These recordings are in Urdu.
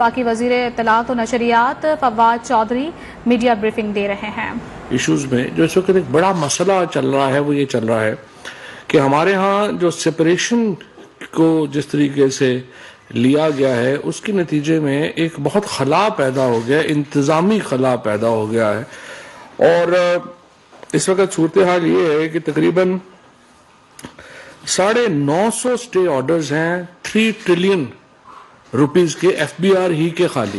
باقی وزیر اطلاعات و نشریات فواد چودھری میڈیا بریفنگ دے رہے ہیں۔ ایشوز میں جو اس وقت ایک بڑا مسئلہ چل رہا ہے وہ یہ چل رہا ہے کہ ہمارے ہاں جو سپریشن کو جس طریقے سے لیا گیا ہے اس کے نتیجے میں ایک بہت خلا پیدا ہو گیا، انتظامی خلا پیدا ہو گیا ہے، اور اس وقت صورتحال یہ ہے کہ تقریباً 950 اسٹے آرڈرز ہیں 3 ٹریلین روپیز کے ایف بی آر ہی کے خالی،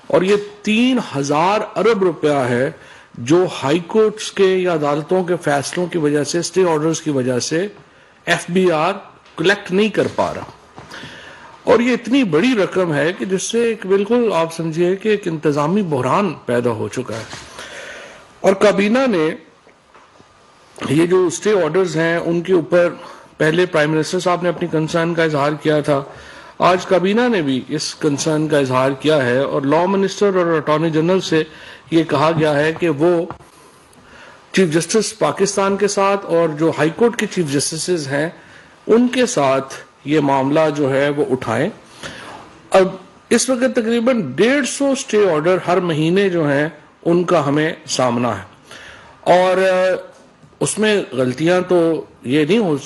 اور یہ 3000 ارب روپیہ ہے جو ہائی کورٹس کے یا عدالتوں کے فیصلوں کی وجہ سے، اسٹے آرڈرز کی وجہ سے ایف بی آر کلیکٹ نہیں کر پا رہا، اور یہ اتنی بڑی رقم ہے کہ جس سے ایک بالکل آپ سمجھیے کہ ایک انتظامی بحران پیدا ہو چکا ہے۔ اور کابینہ نے یہ جو اسٹے آرڈرز ہیں ان کے اوپر پہلے پرائم منسٹر صاحب نے اپنی کنسرن کا اظہار کیا تھا، آج کابینہ نے بھی اس کنسرن کا اظہار کیا ہے، اور لا منسٹر اور اٹارنی جنرل سے یہ کہا گیا ہے کہ وہ چیف جسٹس پاکستان کے ساتھ اور جو ہائی کورٹ کے چیف جسٹسز ہیں ان کے ساتھ یہ معاملہ جو ہے وہ اٹھائیں۔ اب اس وقت تقریباً 150 اسٹے آرڈر ہر مہینے جو ہیں ان کا ہمیں سامنا ہے، اور اس میں غلطیاں تو یہ نہیں ہو،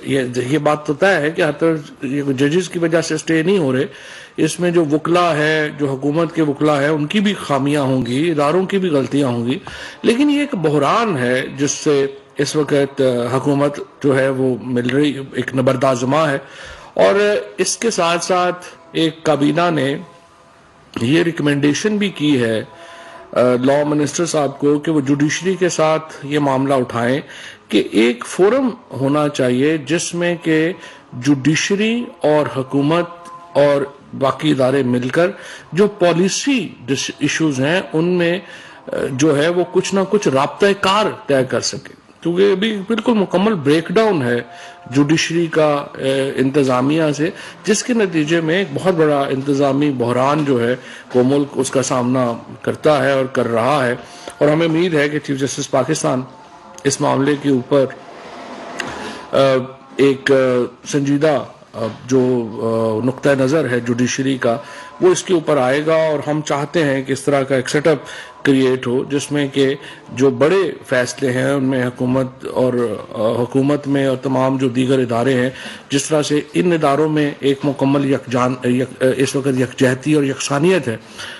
یہ بات تو طے ہے کہ ہر طرف ججز کی وجہ سے اسٹے نہیں ہو رہے، اس میں جو وکلا ہے، جو حکومت کے وکلا ہے، ان کی بھی خامیاں ہوں گی، اداروں کی بھی غلطیاں ہوں گی، لیکن یہ ایک بحران ہے جس سے اس وقت حکومت جو ہے وہ مل رہی، ایک نبردآزما ہے، اور اس کے ساتھ ساتھ ایک کابینہ نے یہ ریکمنڈیشن بھی کی ہے لا منسٹر صاحب کو کہ وہ جوڈیشری کے ساتھ یہ معاملہ اٹھائیں کہ ایک فورم ہونا چاہیے جس میں کہ جوڈیشری اور حکومت اور باقی ادارے مل کر جو پالیسی ایشوز ہیں ان میں جو ہے وہ کچھ نہ کچھ رابطہ کار طے کر سکے، کیونکہ ابھی بالکل مکمل بریک ڈاؤن ہے جوڈیشری کا انتظامیہ سے، جس کے نتیجے میں ایک بہت بڑا انتظامی بحران جو ہے وہ ملک اس کا سامنا کرتا ہے اور کر رہا ہے، اور ہمیں امید ہے کہ چیف جسٹس پاکستان اس معاملے کے اوپر ایک سنجیدہ جو نقطہ نظر ہے جوڈیشری کا وہ اس کے اوپر آئے گا، اور ہم چاہتے ہیں کہ اس طرح کا ایک سیٹ اپ کریٹ ہو جس میں کہ جو بڑے فیصلے ہیں ان میں حکومت میں اور تمام جو دیگر ادارے ہیں، جس طرح سے ان اداروں میں ایک مکمل اس وقت یکجہتی اور یکسانیت ہے،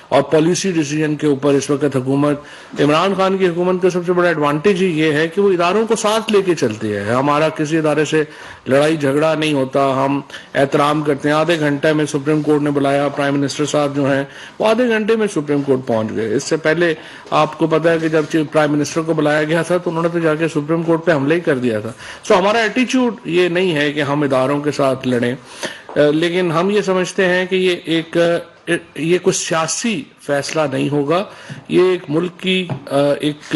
اور پالیسی ڈیسیجن کے اوپر اس وقت حکومت، عمران خان کی حکومت کا سب سے بڑا ایڈوانٹیج ہی یہ ہے کہ وہ اداروں کو ساتھ لے کے چلتی ہے، ہمارا کسی ادارے سے لڑائی جھگڑا نہیں ہوتا، ہم احترام کرتے ہیں، آدھے گھنٹے میں سپریم کورٹ نے بلایا، پرائم منسٹر صاحب جو ہیں وہ آدھے گھنٹے میں سپریم کورٹ پہنچ گئے۔ اس سے پہلے آپ کو پتا ہے کہ جب پرائم منسٹر کو بلایا گیا تھا تو انہوں نے تو جا کے سپریم کورٹ پہ حملہ ہی کر دیا تھا۔ سو ہمارا ایٹیچیوڈ یہ نہیں ہے کہ ہم اداروں کے ساتھ لڑیں، لیکن ہم یہ سمجھتے ہیں کہ یہ کوئی سیاسی فیصلہ نہیں ہوگا، یہ ایک ملک کی ایک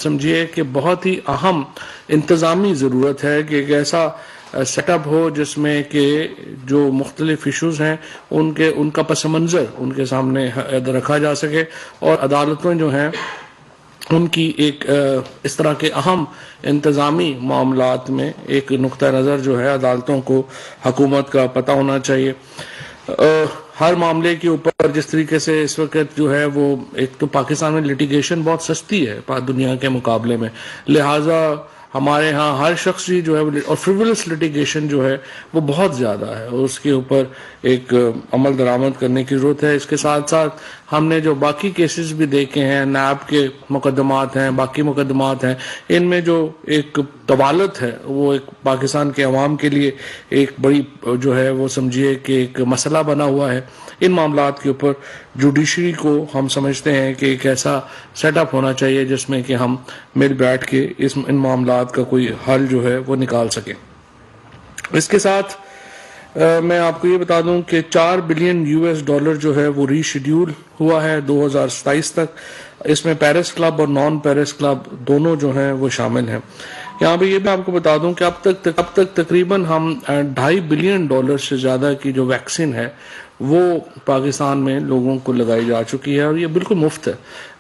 سمجھیے کہ بہت ہی اہم انتظامی ضرورت ہے کہ ایک ایسا سیٹ اپ ہو جس میں کہ جو مختلف ایشوز ہیں ان کا پس منظر ان کے سامنے رکھا جا سکے، اور عدالتیں جو ہیں ان کی ایک اس طرح کے اہم انتظامی معاملات میں ایک نقطہ نظر جو ہے عدالتوں کو حکومت کا پتہ ہونا چاہیے۔ ہر معاملے کے اوپر جس طریقے سے اس وقت جو ہے وہ ایک تو پاکستان میں لیٹیگیشن بہت سستی ہے دنیا کے مقابلے میں، لہٰذا ہمارے ہاں ہر شخص جو ہے اور فریولس لیٹیگیشن جو ہے وہ بہت زیادہ ہے، اور اس کے اوپر ایک عمل درآمد کرنے کی ضرورت ہے۔ اس کے ساتھ ساتھ ہم نے جو باقی کیسز بھی دیکھے ہیں، نیب کے مقدمات ہیں، باقی مقدمات ہیں، ان میں جو ایک طوالت ہے وہ ایک پاکستان کے عوام کے لیے ایک بڑی جو ہے وہ سمجھیے کہ ایک مسئلہ بنا ہوا ہے۔ ان معاملات کے اوپر جوڈیشری کو ہم سمجھتے ہیں کہ ایک ایسا سیٹ اپ ہونا چاہیے جس میں کہ ہم مل بیٹھ کے ان معاملات کا کوئی حل جو ہے وہ نکال سکیں۔ اس کے ساتھ میں آپ کو یہ بتا دوں کہ $4 بلین جو ہے وہ ری شیڈیول ہوا ہے 2027 تک، اس میں پیرس کلب اور نان پیرس کلب دونوں جو ہیں وہ شامل ہیں۔ یہاں پہ یہ میں آپ کو بتا دوں کہ اب تک تقریباً ہم $2.5 بلین سے زیادہ کی جو ویکسین ہے وہ پاکستان میں لوگوں کو لگائی جا چکی ہے، اور یہ بالکل مفت ہے۔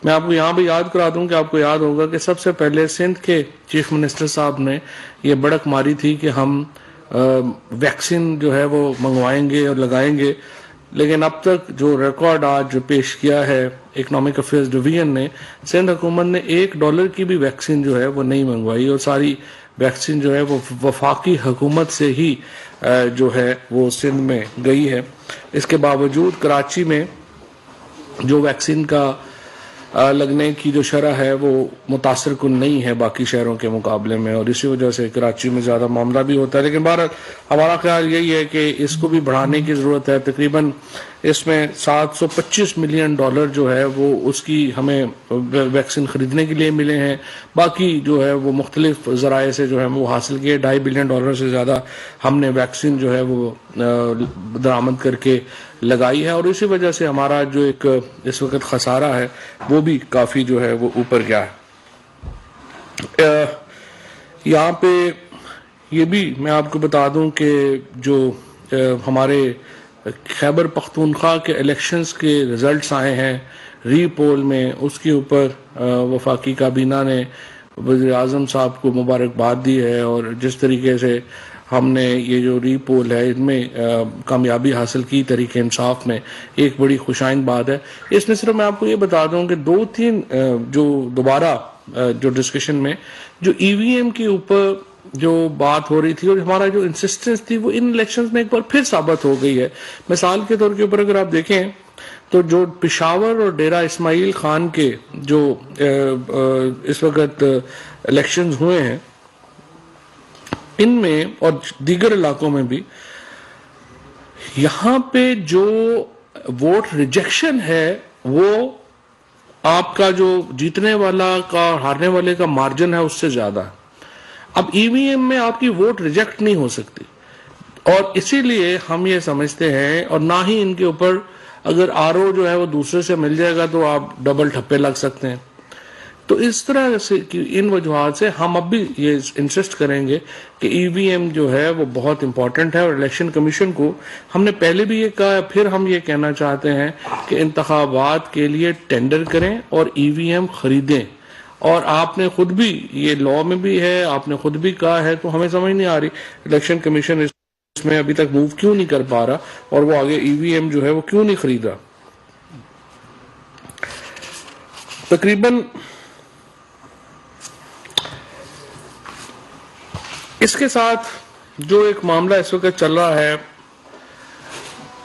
میں آپ کو یہاں بھی یاد کرا دوں کہ آپ کو یاد ہوگا کہ سب سے پہلے سندھ کے چیف منسٹر صاحب نے یہ بڑک ماری تھی کہ ہم ویکسین جو ہے وہ منگوائیں گے اور لگائیں گے، لیکن اب تک جو ریکارڈ آج جو پیش کیا ہے اکنامک افیئرز ڈویژن نے، سندھ حکومت نے $1 کی بھی ویکسین جو ہے وہ نہیں منگوائی، اور ساری ویکسین جو ہے وہ وفاقی حکومت سے ہی جو ہے وہ سندھ میں گئی ہے۔ اس کے باوجود کراچی میں جو ویکسین کا لگنے کی جو شرح ہے وہ متاثر کن نہیں ہے باقی شہروں کے مقابلے میں، اور اسی وجہ سے کراچی میں زیادہ معاملہ بھی ہوتا ہے۔ لیکن بہرحال ہمارا خیال یہی ہے کہ اس کو بھی بڑھانے کی ضرورت ہے۔ تقریباً اس میں $725 ملین جو ہے وہ اس کی ہمیں ویکسین خریدنے کے لیے ملے ہیں، باقی جو ہے وہ مختلف ذرائع سے جو ہے وہ حاصل کیے۔ $2.5 بلین سے زیادہ ہم نے ویکسین جو ہے وہ درآمد کر کے لگائی ہے، اور اسی وجہ سے ہمارا جو ایک اس وقت خسارہ ہے وہ بھی کافی جو ہے وہ اوپر گیا ہے۔ یہاں پہ یہ بھی میں آپ کو بتا دوں کہ جو ہمارے خیبر پختونخوا کے الیکشنز کے ریزلٹس آئے ہیں ری پول میں، اس کے اوپر وفاقی کابینہ نے وزیر اعظم صاحب کو مبارکباد دی ہے، اور جس طریقے سے ہم نے یہ جو ری پول ہے ان میں کامیابی حاصل کی طریق انصاف میں، ایک بڑی خوشائند بات ہے۔ اس میں صرف میں آپ کو یہ بتا دوں کہ 2-3 جو دوبارہ جو ڈسکشن میں جو EVM کے اوپر جو بات ہو رہی تھی اور ہمارا جو انسسٹنس تھی وہ ان الیکشنز میں ایک بار پھر ثابت ہو گئی ہے۔ مثال کے طور کے اوپر اگر آپ دیکھیں تو جو پشاور اور ڈیرہ اسماعیل خان کے جو اس وقت الیکشنز ہوئے ہیں ان میں اور دیگر علاقوں میں بھی، یہاں پہ جو ووٹ ریجیکشن ہے وہ آپ کا جو جیتنے والا کا ہارنے والے کا مارجن ہے اس سے زیادہ ہے۔ اب EVM میں آپ کی ووٹ ریجیکٹ نہیں ہو سکتی، اور اسی لیے ہم یہ سمجھتے ہیں، اور نہ ہی ان کے اوپر اگر RO جو ہے وہ دوسرے سے مل جائے گا تو آپ ڈبل ٹھپے لگ سکتے ہیں۔ تو اس طرح سے ان وجوہات سے ہم اب بھی یہ انسسٹ کریں گے کہ EVM جو ہے وہ بہت امپورٹنٹ ہے، اور الیکشن کمیشن کو ہم نے پہلے بھی یہ کہا، پھر ہم یہ کہنا چاہتے ہیں کہ انتخابات کے لیے ٹینڈر کریں اور EVM خریدیں۔ اور آپ نے خود بھی یہ لاء میں بھی ہے، آپ نے خود بھی کہا ہے، تو ہمیں سمجھ نہیں آ رہی الیکشن کمیشن اس میں ابھی تک موو کیوں نہیں کر پا رہا، اور وہ آگے EVM جو ہے وہ کیوں نہیں خرید رہا۔ تقریباً اس کے ساتھ جو ایک معاملہ اس وقت چل رہا ہے،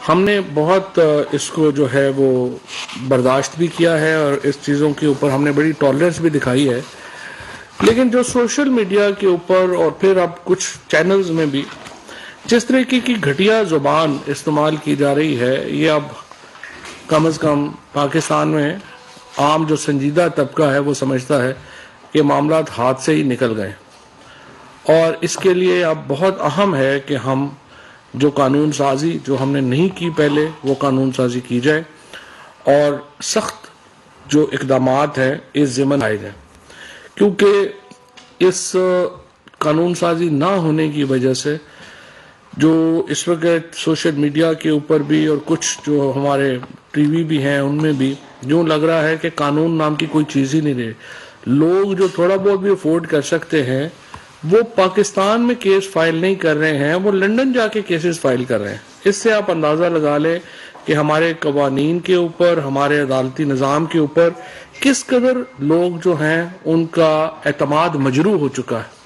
ہم نے بہت اس کو جو ہے وہ برداشت بھی کیا ہے، اور اس چیزوں کے اوپر ہم نے بڑی ٹالرنس بھی دکھائی ہے، لیکن جو سوشل میڈیا کے اوپر اور پھر اب کچھ چینلز میں بھی جس طریقے کی گھٹیا زبان استعمال کی جا رہی ہے، یہ اب کم از کم پاکستان میں عام جو سنجیدہ طبقہ ہے وہ سمجھتا ہے کہ معاملات ہاتھ سے ہی نکل گئے، اور اس کے لیے اب بہت اہم ہے کہ ہم جو قانون سازی جو ہم نے نہیں کی پہلے وہ قانون سازی کی جائے، اور سخت جو اقدامات ہیں اس ضمن آئے جائیں، کیونکہ اس قانون سازی نہ ہونے کی وجہ سے جو اس وقت سوشل میڈیا کے اوپر بھی اور کچھ جو ہمارے ٹی وی بھی ہیں ان میں بھی یوں لگ رہا ہے کہ قانون نام کی کوئی چیز ہی نہیں رہی۔ لوگ جو تھوڑا بہت بھی افورڈ کر سکتے ہیں وہ پاکستان میں کیس فائل نہیں کر رہے ہیں، وہ لنڈن جا کے کیسز فائل کر رہے ہیں۔ اس سے آپ اندازہ لگا لیں کہ ہمارے قوانین کے اوپر، ہمارے عدالتی نظام کے اوپر کس قدر لوگ جو ہیں ان کا اعتماد مجروح ہو چکا ہے،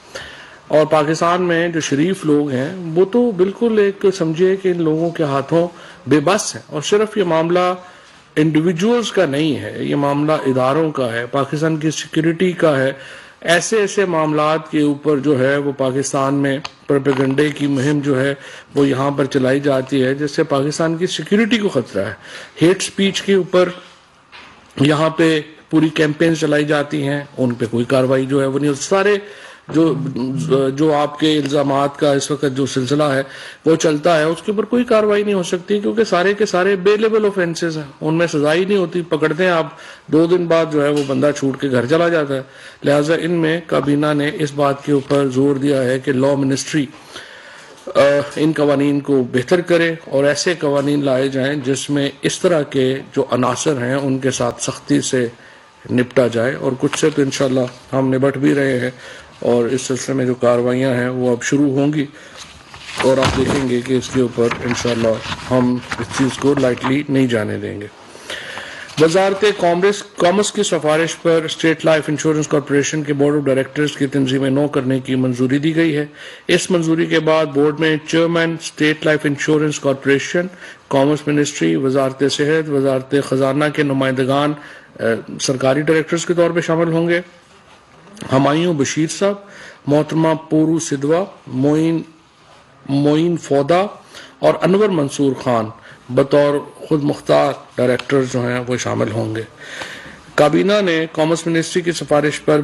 اور پاکستان میں جو شریف لوگ ہیں وہ تو بالکل ایک سمجھے کہ ان لوگوں کے ہاتھوں بے بس ہے، اور صرف یہ معاملہ انڈیویجولز کا نہیں ہے، یہ معاملہ اداروں کا ہے، پاکستان کی سیکیورٹی کا ہے۔ ایسے معاملات کے اوپر جو ہے وہ پاکستان میں پروپیگنڈے کی مہم جو ہے وہ یہاں پر چلائی جاتی ہے، جس سے پاکستان کی سیکیورٹی کو خطرہ ہے۔ ہیٹ سپیچ کے اوپر یہاں پہ پوری کیمپین چلائی جاتی ہیں، ان پہ کوئی کاروائی جو ہے وہ نہیں ہوتی۔ سارے جو آپ کے الزامات کا اس وقت جو سلسلہ ہے وہ چلتا ہے، اس کے اوپر کوئی کاروائی نہیں ہو سکتی، کیونکہ سارے کے سارے بیلیبل آفینسز ہیں، ان میں سزا ہی نہیں ہوتی۔ پکڑتے ہیں آپ، 2 دن بعد جو ہے وہ بندہ چھوٹ کے گھر چلا جاتا ہے۔ لہٰذا ان میں کابینہ نے اس بات کے اوپر زور دیا ہے کہ لاء منسٹری ان قوانین کو بہتر کرے اور ایسے قوانین لائے جائیں جس میں اس طرح کے جو عناصر ہیں ان کے ساتھ سختی سے نپٹا جائے، اور کچھ سے تو انشاءاللہ ہم نپٹ بھی رہے ہیں، اور اس سلسلے میں جو کارروائیاں ہیں وہ اب شروع ہوں گی۔ اور آپ دیکھیں گے کہ اس کے اوپر انشاءاللہ ہم اس چیز کو لائٹلی نہیں جانے دیں گے. وزارت کامرس کی سفارش پر اسٹیٹ لائف انشورنس کارپوریشن کے بورڈ آف ڈائریکٹرز کی تنظیم نو کرنے کی منظوری دی گئی ہے. اس منظوری کے بعد بورڈ میں chairman state life insurance corporation, commerce ministry, وزارت صحت، وزارت خزانہ کے نمائندگان سرکاری ڈائریکٹرز کے طور پہ شامل ہوں گے. ہمایوں بشیر صاحب، محترمہ پورو سدوا، معین فودا اور انور منصور خان بطور خود مختار ڈائریکٹر جو ہیں وہ شامل ہوں گے. کابینہ نے کامرس منسٹری کی سفارش پر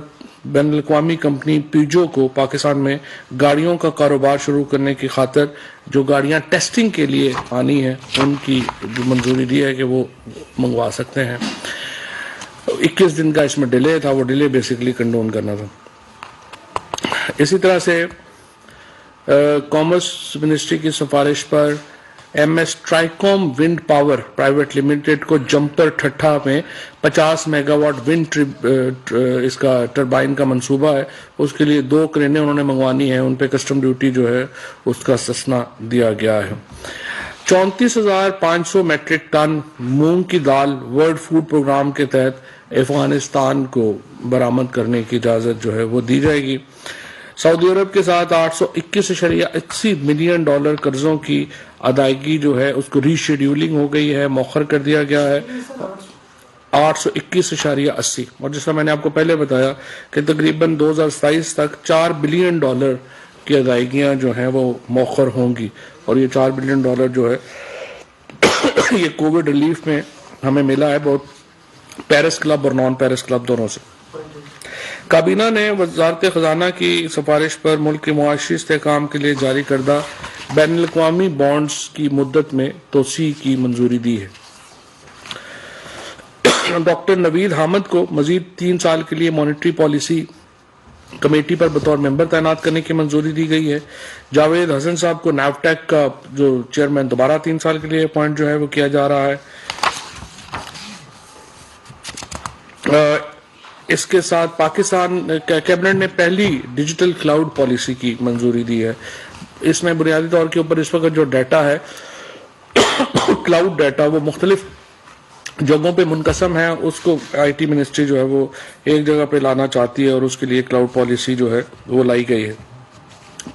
بین الاقوامی کمپنی پیجو کو پاکستان میں گاڑیوں کا کاروبار شروع کرنے کی خاطر جو گاڑیاں ٹیسٹنگ کے لیے آنی ہیں ان کی جو منظوری دی ہے کہ وہ منگوا سکتے ہیں. 21 دن کا اس میں ڈیلے تھا، وہ ڈیلے بیسیکلی کنڈون کرنا تھا. اسی طرح سے کامرس منسٹری کی سفارش پر M S Tricom wind power private limited کو جمپر ٹھٹھا میں 50 میگا واٹ ونڈ اس کا ٹربائن کا منصوبہ ہے. اس کے لیے 2 کرینیں انہوں نے منگوانی ہیں، ان پہ کسٹم ڈیوٹی جو ہے اس کا استثنا دیا گیا ہے. 34,500 میٹرک ٹن مونگ کی دال ورلڈ فوڈ پروگرام کے تحت افغانستان کو برآمد کرنے کی اجازت جو ہے وہ دی جائے گی. سعودی عرب کے ساتھ $821.80 ملین قرضوں کی ادائیگی جو ہے اس کو ری شیڈیولنگ ہو گئی ہے، مؤخر کر دیا گیا ہے 821.80. اور جس طرح میں نے آپ کو پہلے بتایا کہ تقریباً 2027 تک $4 بلین کی ادائیگیاں جو ہیں وہ مؤخر ہوں گی. اور یہ $4 بلین جو ہے یہ کووڈ ریلیف میں ہمیں ملا ہے بہت، پیرس کلب اور نان پیرس کلب دونوں سے. کابینہ نے وزارت خزانہ کی سفارش پر ملک کے معاشی استحکام کے لیے جاری کردہ بین الاقوامی بانڈز کی مدت میں توسیع کی منظوری دی ہے. ڈاکٹر نوید حامد کو مزید 3 سال کے لیے مانیٹری پالیسی کمیٹی پر بطور ممبر تعینات کرنے کی منظوری دی گئی ہے. جاوید حسن صاحب کو نیفٹیک کا جو چیئرمین دوبارہ 3 سال کے لیے اپوائنٹ جو ہے وہ کیا جا رہا ہے. اس کے ساتھ پاکستان کیبنٹ نے پہلی ڈیجیٹل کلاؤڈ پالیسی کی منظوری دی ہے. اس میں بنیادی طور کے اوپر اس وقت جو ڈیٹا ہے کلاؤڈ ڈیٹا وہ مختلف جگہوں پہ منقسم ہے، اس کو آئی ٹی منسٹری جو ہے وہ ایک جگہ پہ لانا چاہتی ہے اور اس کے لیے کلاؤڈ پالیسی جو ہے وہ لائی گئی ہے.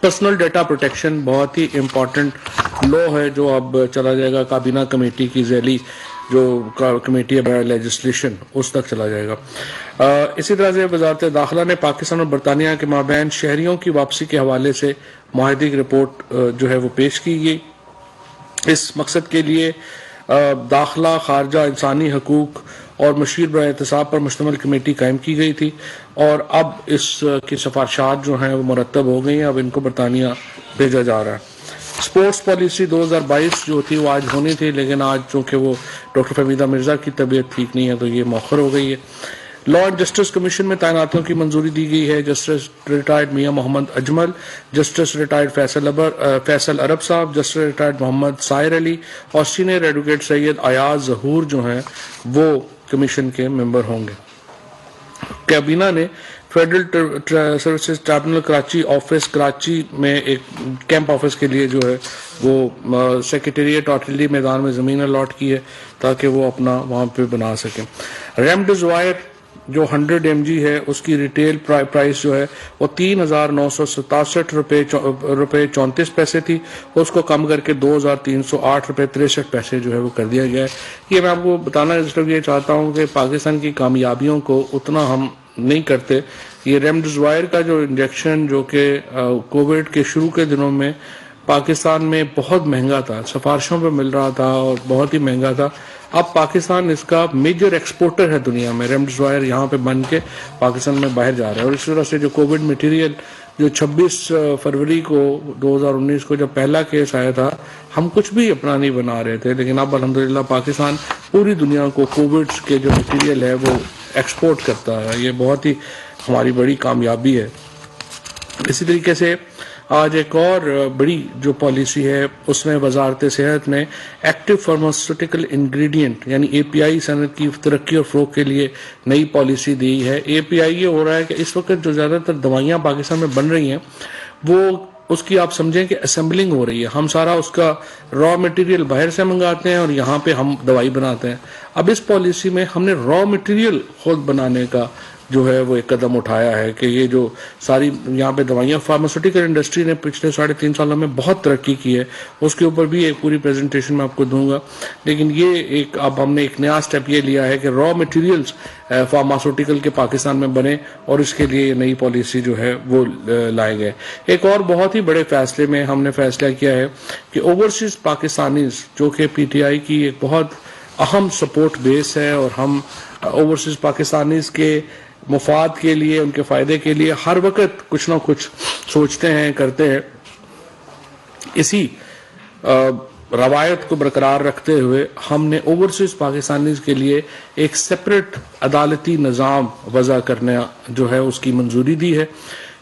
پرسنل ڈیٹا پروٹیکشن بہت ہی امپورٹنٹ لا ہے جو اب چلا جائے گا کابینہ کمیٹی کی ذیلی جو کمیٹی ہے لیجسلیشن اس تک چلا جائے گا. اسی طرح سے وزارت داخلہ نے پاکستان اور برطانیہ کے مابین شہریوں کی واپسی کے حوالے سے معاہدے کی رپورٹ جو ہے وہ پیش کی گئی. اس مقصد کے لیے داخلہ، خارجہ، انسانی حقوق اور مشیر برائے احتساب پر مشتمل کمیٹی قائم کی گئی تھی اور اب اس کی سفارشات جو ہیں وہ مرتب ہو گئی ہیں. اب ان کو برطانیہ بھیجا جا رہا ہے. اسپورٹس پالیسی 2022 جو تھی وہ آج ہونی تھی، لیکن آج چونکہ وہ ڈاکٹر فہمیدہ مرزا کی طبیعت ٹھیک نہیں ہے تو یہ مؤخر ہو گئی ہے. لا اینڈ جسٹس کمیشن میں تعیناتیوں کی منظوری دی گئی ہے. جسٹس ریٹائرڈ میاں محمد اجمل، جسٹس ریٹائرڈ فیصل عرب صاحب، جسٹس ریٹائرڈ محمد سائر علی اور سینئر ایڈوکیٹ سید ایاز ظہور جو ہیں وہ کمیشن کے ممبر ہوں گے. کابینہ نے federal services tribunal Karachi office Karachi میں ایک کیمپ آفس کے لیے جو ہے وہ سیکریٹریٹ آرٹلری میدان میں زمین الاٹ کی ہے تاکہ وہ اپنا وہاں پہ بنا سکیں. ریمڈیزوائر جو 100 mg ہے اس کی ریٹیل پرائس جو ہے وہ 3,967 روپے 34 پیسے تھی، اس کو کم کر کے 2,308 روپے 63 پیسے جو ہے وہ کر دیا گیا ہے. یہ میں آپ کو بتانا اس لیے یہ چاہتا ہوں کہ پاکستان کی کامیابیوں کو اتنا ہم نہیں کرتے. یہ ریمڈیزوائر کا جو انجیکشن جو کہ کووڈ کے شروع کے دنوں میں پاکستان میں بہت مہنگا تھا، سفارشوں پہ مل رہا تھا اور بہت ہی مہنگا تھا، اب پاکستان اس کا میجر ایکسپورٹر ہے دنیا میں. ریمڈیزوائر یہاں پہ بن کے پاکستان میں باہر جا رہا ہے. اور اس طرح سے جو کووڈ میٹیریل جو 26 فروری کو 2019 کو جب پہلا کیس آیا تھا ہم کچھ بھی اپنا نہیں بنا رہے تھے، لیکن اب الحمدللہ پاکستان پوری دنیا کو کووڈ کے جو میٹیریل ہے وہ ایکسپورٹ کرتا ہے. یہ بہت ہی ہماری بڑی کامیابی ہے. اسی طریقے سے آج ایک اور بڑی جو پالیسی ہے اس میں وزارت صحت نے ایکٹیو فارماسیوٹیکل انگریڈینٹ یعنی API صنعت کی ترقی اور فروغ کے لیے نئی پالیسی دی ہے. API یہ ہو رہا ہے کہ اس وقت جو زیادہ تر دوائیاں پاکستان میں بن رہی ہیں وہ اس کی آپ سمجھیں کہ اسمبلنگ ہو رہی ہے. ہم سارا اس کا را مٹیریل باہر سے منگاتے ہیں اور یہاں پہ ہم دوائی بناتے ہیں. اب اس پالیسی میں ہم نے را مٹیریل خود بنانے کا جو ہے وہ ایک قدم اٹھایا ہے کہ یہ جو ساری یہاں پہ دوائیاں فارماسیوٹیکل انڈسٹری نے پچھلے 3.5 سالوں میں بہت ترقی کی ہے, اس کے اوپر بھی ایک پوری پریزنٹیشن میں آپ کو دوں گا. لیکن یہ ایک اب ہم نے ایک نیا سٹیپ یہ لیا ہے کہ را مٹیریلز فارماسیوٹیکل کے پاکستان میں بنے, اور اس کے لیے نئی پالیسی جو ہے وہ لائے گئے. ایک اور بہت ہی بڑے فیصلے میں ہم نے فیصلہ کیا ہے کہ اوورسیز پاکستانیز, جو کہ پی ٹی آئی کی ایک بہت اہم سپورٹ بیس ہے, اور ہم اوورسیز پاکستانیز کے مفاد کے لیے, ان کے فائدے کے لیے ہر وقت کچھ نہ کچھ سوچتے ہیں, کرتے ہیں. اسی روایت کو برقرار رکھتے ہوئے ہم نے اوورسیز پاکستانیز کے لیے ایک سیپریٹ عدالتی نظام وضع کرنے جو ہے اس کی منظوری دی ہے.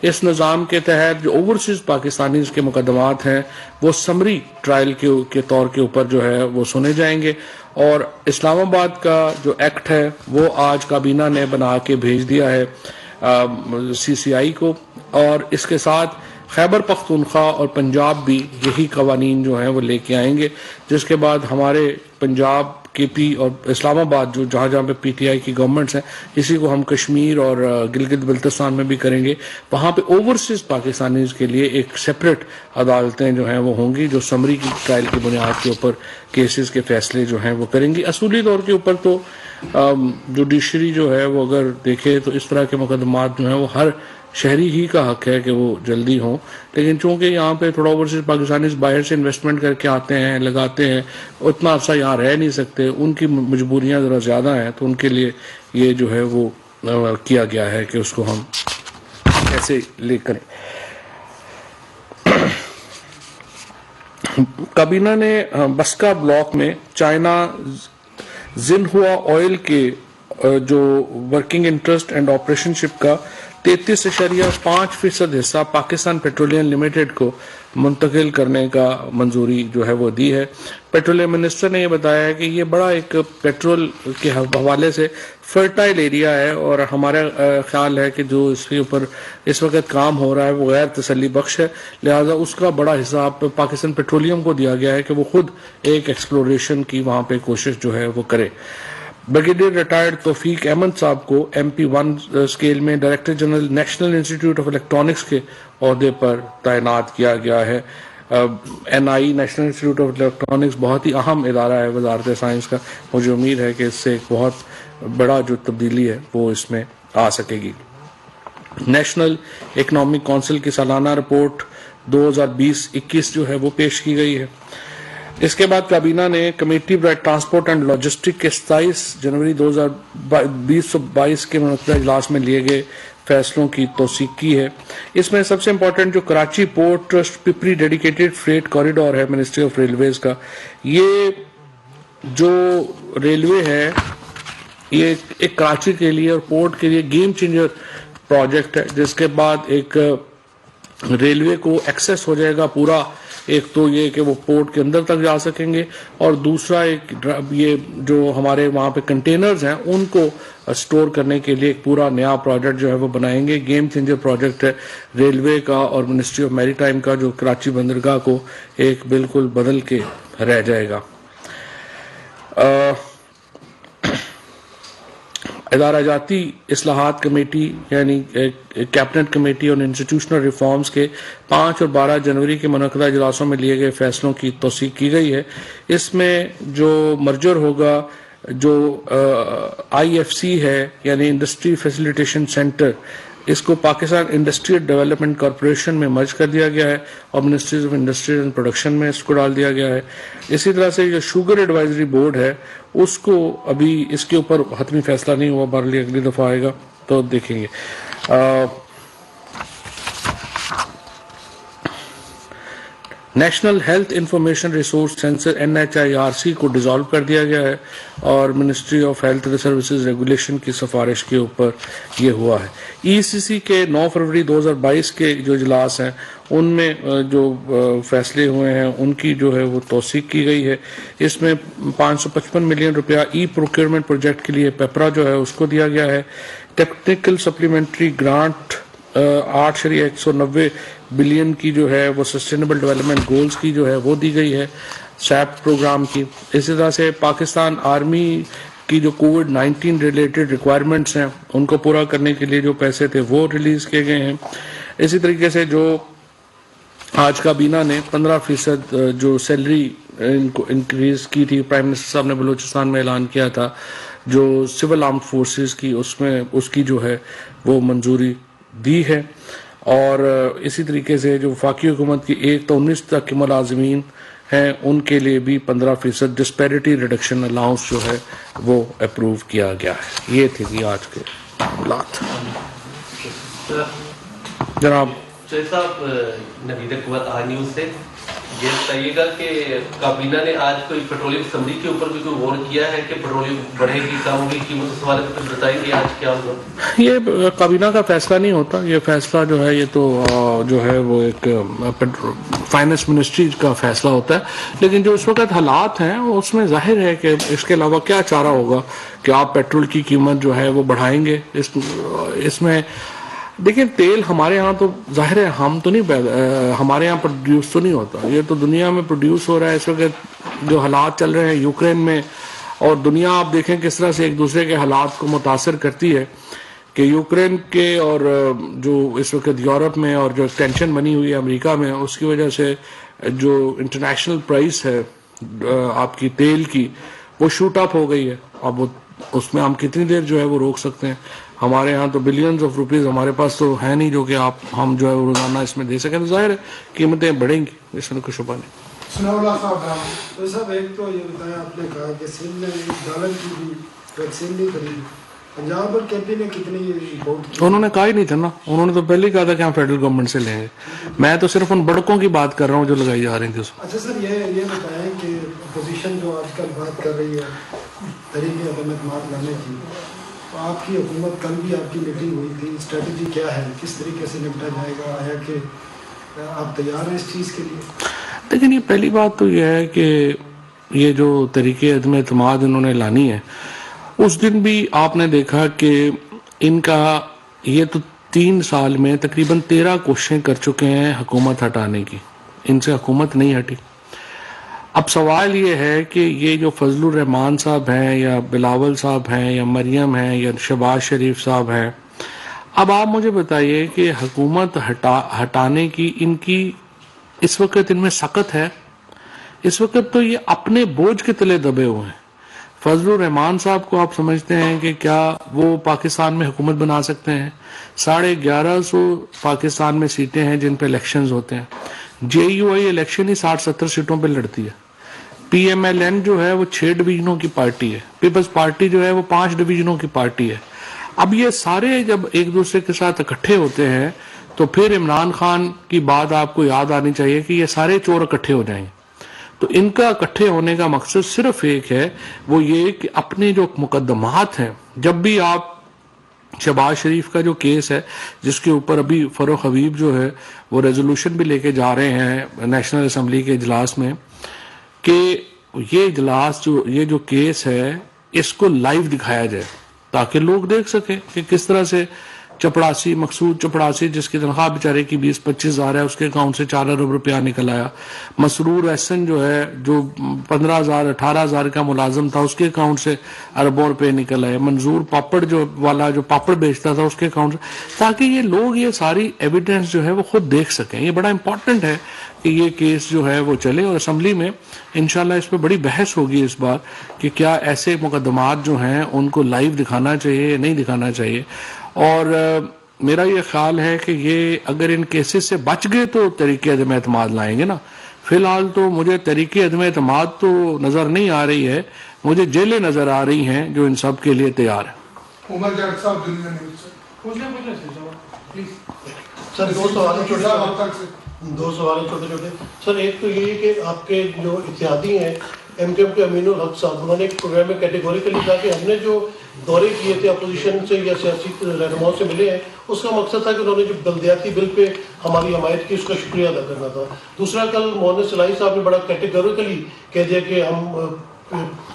اس نظام کے تحت جو اوورسیز پاکستانیز کے مقدمات ہیں وہ سمری ٹرائل کے طور کے اوپر جو ہے وہ سنے جائیں گے, اور اسلام آباد کا جو ایکٹ ہے وہ آج کابینہ نے بنا کے بھیج دیا ہے سی سی آئی کو, اور اس کے ساتھ خیبر پختونخوا اور پنجاب بھی یہی قوانین جو ہیں وہ لے کے آئیں گے, جس کے بعد ہمارے پنجاب کے پی اور اسلام آباد جو جہاں پہ پی ٹی آئی کی گورنمنٹس ہیں, اسی کو ہم کشمیر اور گلگت بلتستان میں بھی کریں گے. وہاں پہ اوورسیز پاکستانیز کے لیے ایک سیپریٹ عدالتیں جو ہیں وہ ہوں گی, جو سمری کی ٹرائل کی بنیاد کے اوپر کیسز کے فیصلے جو ہیں وہ کریں گی. اصولی طور کے اوپر تو جوڈیشری جو ہے وہ اگر دیکھے تو اس طرح کے مقدمات جو ہیں وہ ہر شہری ہی کا حق ہے کہ وہ جلدی ہوں, لیکن چونکہ یہاں پہ تھوڑا اوورسیز پاکستانیز باہر سے انویسٹمنٹ کر کے آتے ہیں, لگاتے ہیں, اتنا عرصہ یہاں رہ نہیں سکتے, ان کی مجبوریاں ذرا زیادہ ہیں, تو ان کے لیے یہ جو ہے وہ کیا گیا ہے کہ اس کو ہم کیسے لے کریں. کابینہ نے بسکا بلاک میں چائنا زنہوا آئل کے جو ورکنگ انٹرسٹ اینڈ آپریشن شپ کا 33.5% حصہ پاکستان پیٹرولیم لمیٹڈ کو منتقل کرنے کا منظوری جو ہے وہ دی ہے. پیٹرولیم منسٹر نے یہ بتایا ہے کہ یہ بڑا ایک پیٹرول کے حوالے سے فرٹائل ایریا ہے, اور ہمارا خیال ہے کہ جو اس کے اوپر اس وقت کام ہو رہا ہے وہ غیر تسلی بخش ہے, لہٰذا اس کا بڑا حصہ پاکستان پیٹرولیم کو دیا گیا ہے کہ وہ خود ایک ایکسپلوریشن کی وہاں پہ کوشش جو ہے وہ کرے. بریگیڈیئر ریٹائرڈ توفیق احمد صاحب کو MP1 اسکیل میں director general national institute of electronics کے عہدے پر تعینات کیا گیا ہے. NI national institute of electronics بہت ہی اہم ادارہ ہے وزارت سائنس کا, مجھے امید ہے کہ اس سے ایک بہت بڑا جو تبدیلی ہے وہ اس میں آ سکے گی. نیشنل اکنامک کونسل کی سالانہ رپورٹ 2020-21 جو ہے وہ پیش کی گئی ہے. اس کے بعد کابینہ نے کمیٹی برائے ٹرانسپورٹ اینڈ لاجسٹک کے 27 جنوری 2022 کے منعقدہ اجلاس میں لیے گئے فیصلوں کی توثیق کی ہے. اس میں سب سے امپورٹنٹ جو Karachi port trust Pipri dedicated freight corridor ہے منسٹری آف ریلویز کا, یہ جو ریلوے ہے یہ ایک کراچی کے لیے اور پورٹ کے لیے گیم چینجر پروجیکٹ ہے, جس کے بعد ایک ریلوے کو ایکسیس ہو جائے گا پورا. ایک تو یہ کہ وہ پورٹ کے اندر تک جا سکیں گے, اور دوسرا ایک یہ جو ہمارے وہاں پہ کنٹینرز ہیں ان کو سٹور کرنے کے لیے ایک پورا نیا پروجیکٹ جو ہے وہ بنائیں گے. گیم چینجر پروجیکٹ ہے ریلوے کا اور منسٹری آف میری ٹائم کا, جو کراچی بندرگاہ کو ایک بالکل بدل کے رہ جائے گا. ادارہ جاتی اصلاحات کمیٹی یعنی کیبنٹ کمیٹی اور انسٹیٹیوشنل ریفارمز کے 5 اور 12 جنوری کے منعقدہ اجلاسوں میں لیے گئے فیصلوں کی توثیق کی گئی ہے. اس میں جو مرجر ہوگا جو IFC ہے یعنی انڈسٹری فیسیلیٹیشن سینٹر, اس کو پاکستان انڈسٹریل ڈیولپمنٹ کارپوریشن میں مرج کر دیا گیا ہے اور ministries of industry and production میں اس کو ڈال دیا گیا ہے. اسی طرح سے جو شوگر ایڈوائزری بورڈ ہے اس کو ابھی اس کے اوپر حتمی فیصلہ نہیں ہوا, بہرحال اگلی دفعہ آئے گا تو دیکھیں گے. National health information resource center NHIRC کو ڈیزالو کر دیا گیا ہے, اور ministry of health services regulation کی سفارش کے اوپر یہ ہوا ہے. ECC کے 9 فروری 2022 کے جو اجلاس ہیں ان میں جو فیصلے ہوئے ہیں ان کی جو ہے وہ توثیق کی گئی ہے. اس میں 555 ملین روپیہ ای پروکیورمنٹ پروجیکٹ کے لیے پیپرا جو ہے اس کو دیا گیا ہے. ٹیکنیکل سپلیمنٹری گرانٹ 8.190 بلین کی جو ہے وہ سسٹینیبل ڈیولپمنٹ گولز کی جو ہے وہ دی گئی ہے سیپ پروگرام کی. اسی طرح سے پاکستان آرمی کی جو کووڈ-19 ریلیٹڈ ریکوائرمنٹس ہیں ان کو پورا کرنے کے لیے جو پیسے تھے وہ ریلیز کیے گئے ہیں. اسی طریقے سے جو آج کابینہ نے 15% جو سیلری انکریز کی تھی، پرائم منسٹر صاحب نے بلوچستان میں اعلان کیا تھا جو سول آرمڈ فورسز کی، اس کی جو ہے وہ منظوری دی ہے. اور اسی طریقے سے جو وفاقی حکومت کی 1 تا 19 تک کے ملازمین ہیں ان کے لیے بھی 15% ڈسپیرٹی ریڈکشن الاؤنس جو ہے وہ اپروو کیا گیا ہے. یہ تھے جی آج کے معاملات. جناب صاحب، نوید قوت آج نیوز سے یہ بتائیے گا کہ کابینہ نے آج کوئی پیٹرولیم اسمبلی کے اوپر بھی کوئی غور کیا ہے کہ پیٹرولیم بڑھے گی کم ہوگی، قیمت اس حوالے سے کچھ بتائیں گے آج کیا ہوگا؟ یہ کابینہ کا فیصلہ نہیں ہوتا، یہ فیصلہ جو ہے یہ تو جو ہے وہ ایک فائنانس منسٹری کا فیصلہ ہوتا ہے. لیکن جو اس وقت حالات ہیں اس میں ظاہر ہے کہ اس کے علاوہ کیا چارہ ہوگا کہ آپ پیٹرول کی قیمت جو ہے وہ بڑھائیں گے. اس میں دیکھیں تیل ہمارے ہاں تو ظاہر ہے ہم تو نہیں ہمارے ہاں پروڈیوس تو نہیں ہوتا، یہ تو دنیا میں پروڈیوس ہو رہا ہے. اس وقت جو حالات چل رہے ہیں یوکرین میں، اور دنیا آپ دیکھیں کس طرح سے ایک دوسرے کے حالات کو متاثر کرتی ہے کہ یوکرین کے اور جو اس وقت یورپ میں اور جو ٹینشن بنی ہوئی ہے امریکہ میں، اس کی وجہ سے جو انٹرنیشنل پرائس ہے آپ کی تیل کی وہ شوٹ اپ ہو گئی ہے. اب اس میں ہم کتنی دیر جو ہے وہ روک سکتے ہیں؟ ہمارے ہاں تو بلینز آف روپیز ہمارے پاس تو ہے نہیں جو کہ ہم جو ہے روزانہ اس میں دے سکیں. تو ظاہر ہے قیمتیں بڑھیں گی، اس میں کوئی شبہ نہیں. صاحب ایک تو یہ بتایا آپ نے کہا کہ سندھ نے $1 کی بھی ویکسین نہیں خریدی، پنجاب اور کے پی نے کتنی امپورٹ کی؟ انہوں نے کہا ہی نہیں تھا نا، انہوں نے تو پہلے ہی کہا تھا کہ ہم فیڈرل گورنمنٹ سے لیں گے. میں تو صرف ان بڑکوں کی بات کر رہا ہوں جو لگائی جا رہی تھی اس میں. اچھا سر یہ بتائیں کہ اپوزیشن جو آج کل بات کر رہی ہے طریقے عدم اعتماد لانے کی، آپ کی حکومت کل بھی آپ کی میٹنگ ہوئی تھی، اسٹریٹجی کیا ہے، کس طریقے سے نپٹا جائے گا؟ آیا کہ آپ تیار ہیں اس چیز کے لیے؟ لیکن یہ پہلی بات تو یہ ہے کہ یہ جو طریقے عدم اعتماد انہوں نے لانی ہے، اس دن بھی آپ نے دیکھا کہ ان کا یہ تو 3 سال میں تقریباً 13 کوششیں کر چکے ہیں حکومت ہٹانے کی، ان سے حکومت نہیں ہٹی. اب سوال یہ ہے کہ یہ جو فضل الرحمان صاحب ہیں یا بلاول صاحب ہیں یا مریم ہیں یا شہباز شریف صاحب ہیں، اب آپ مجھے بتائیے کہ حکومت ہٹانے کی ان کی اس وقت ان میں سخت ہے؟ اس وقت تو یہ اپنے بوجھ کے تلے دبے ہوئے ہیں. فضل الرحمان صاحب کو آپ سمجھتے ہیں کہ کیا وہ پاکستان میں حکومت بنا سکتے ہیں؟ 1150 پاکستان میں سیٹیں ہیں جن پہ الیکشنز ہوتے ہیں. جے یو آئی الیکشن ہی 60-70 سیٹوں پہ لڑتی ہے. پی ایم ایل این جو ہے وہ 6 ڈویژنوں کی پارٹی ہے. پیپلز پارٹی جو ہے وہ 5 ڈویژنوں کی پارٹی ہے. اب یہ سارے جب ایک دوسرے کے ساتھ اکٹھے ہوتے ہیں تو پھر عمران خان کی بات آپ کو یاد آنی چاہیے کہ یہ سارے چور اکٹھے ہو جائیں. تو ان کا اکٹھے ہونے کا مقصد صرف ایک ہے، وہ یہ کہ اپنے جو مقدمات ہیں، جب بھی آپ شہباز شریف کا جو کیس ہے جس کے اوپر ابھی فاروق حبیب جو ہے وہ ریزولوشن بھی لے کے جا رہے ہیں نیشنل اسمبلی کے اجلاس میں، کہ یہ اجلاس یہ جو کیس ہے اس کو لائیو دکھایا جائے تاکہ لوگ دیکھ سکیں کہ کس طرح سے چپڑاسی، مقصود چپڑاسی جس کی تنخواہ بیچارے کی 20-25 ہزار ہے، اس کے اکاؤنٹ سے 4 ارب روپیہ نکل آیا. مسرور احسن جو ہے جو 15,000-18,000 کا ملازم تھا، اس کے اکاؤنٹ سے اربوں روپے نکل آئے. منظور پاپڑ جو پاپڑ بیچتا تھا اس کے اکاؤنٹ سے، تاکہ یہ لوگ یہ ساری ایویڈنس جو ہے وہ خود دیکھ سکیں. یہ بڑا امپورٹنٹ ہے کہ یہ کیس جو ہے وہ چلے، اور اسمبلی میں انشاءاللہ اس پہ بڑی بحث ہوگی اس بار کہ کیا ایسے مقدمات جو ہیں ان کو لائیو دکھانا چاہیے یا نہیں دکھانا چاہیے. اور میرا یہ خیال ہے کہ یہ اگر ان کیسز سے بچ گئے تو طریقے عدم اعتماد لائیں گے نا. فی الحال تو مجھے طریقے عدم اعتماد تو نظر نہیں آ رہی ہے، مجھے جیلیں نظر آ رہی ہیں جو ان سب کے لیے تیار ہیں. عمر جاوید صاحب دنیا نیوز سے سر دو سوال چھوٹے چھوٹے. سر ایک تو یہ کہ آپ کے جو اتحادی ہیں ایم کیو کے امین الحق صاحب، انہوں نے ایک پروگرام میں کیٹیگوریکلی کہا کہ ہم نے جو دورے کیے تھے اپوزیشن سے یا سیاسی رہنماؤں سے ملے ہیں، اس کا مقصد تھا کہ انہوں نے جو بلدیاتی بل پہ ہماری حمایت کی اس کا شکریہ ادا کرنا تھا. دوسرا کل محمد صلاحی صاحب نے بڑا کیٹیگوریکلی کہہ دیا کہ ہم